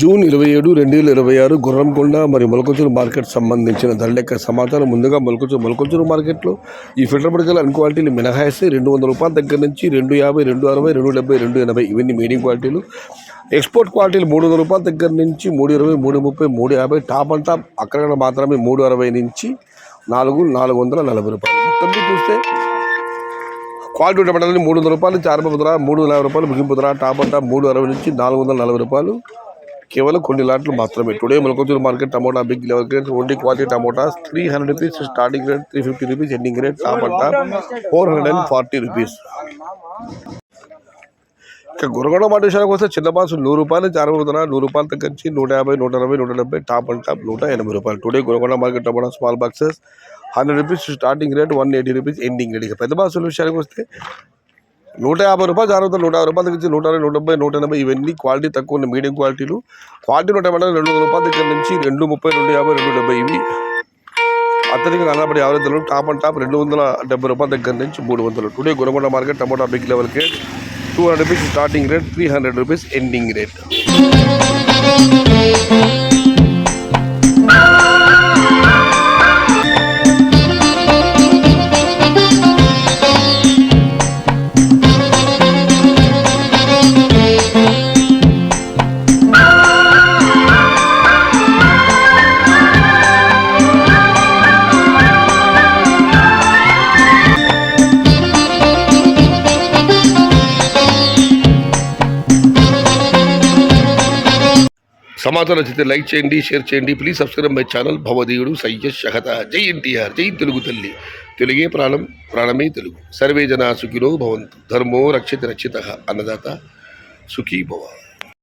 June 27, 2026 Gurramkonda మరియు మొలకొంచూరు market సంబంధించిన ధరల యొక్క సమాచారం. ముందుగా మొలకొంచూరు మార్కెట్లో ఈ ఫిల్టర్ పడికల అన్ని క్వాలిటీలు మినహాయిస్తే ₹200 దగ్గర నుంచి ₹250, ₹260, ₹270, ₹280 ఇవన్నీ మీడియం క్వాలిటీలు. ఎక్స్పోర్ట్ క్వాలిటీలు ₹300 దగ్గర నుంచి ₹320, ₹330, ₹350. టాప్ అండ్ టాప్ అక్కడ మాత్రమే ₹360 నుంచి ₹440. మొత్తం చూస్తే క్వాలిటీ ఉండబడాలని ₹300 నుంచి ఆరంభపుదరా, ₹340 ముగింపుదరా. టాప్ అండ్ టాప్ ₹360 నుంచి ₹440. కేవలం కొన్ని లాట్లు మాత్రమే. Today Molakonchuru market tomato big level grade only quality tomato ₹300 starting rate, ₹350 ending rate. Top and top ₹440. ఇక గురగొండ మాట విషయానికి వస్తే చిన్న బాక్స్ ₹100 నుంచి ఆరంభపుదరా, ₹100 దగ్గర నుంచి ₹150, ₹160, ₹170. Top and top ₹180. Today Guragonda market tomato small boxes ₹100 starting rate, ₹180 ending rate. ఇక పెద్ద బాక్సుల విషయానికి వస్తే ₹150 జాగ్రత్త, ₹150 దగ్గర నుంచి ₹160, ₹170, ₹180 ఇవన్నీ క్వాలిటీ తక్కువ ఉన్న మీడియం క్వాలిటీలు. క్వాలిటీ ఉంటాయి ₹200 దగ్గర నుంచి ₹230, ₹250, ₹270 ఇవి అత్యధికంగా కనబడే యావరేజ్ ధరలు. టాప్ అండ్ టాప్ ₹270 దగ్గర నుంచి ₹300. Today Guragonda market tomato big level grade ₹200 starting rate, ₹300 ending rate. సమాచారం నచ్చితే లైక్ చేయండి, షేర్ చేయండి. Please subscribe my channel. భవదీయుడు సయ్యద్ షహత. జై ఎన్టీఆర్, జై తెలుగు తల్లి. తెలుగే ప్రాణం, ప్రాణమే తెలుగు. సర్వే జనా సుఖినో భవంతు. ధర్మో రక్షిత రక్షిత. అన్నదాత సుఖీ భవ.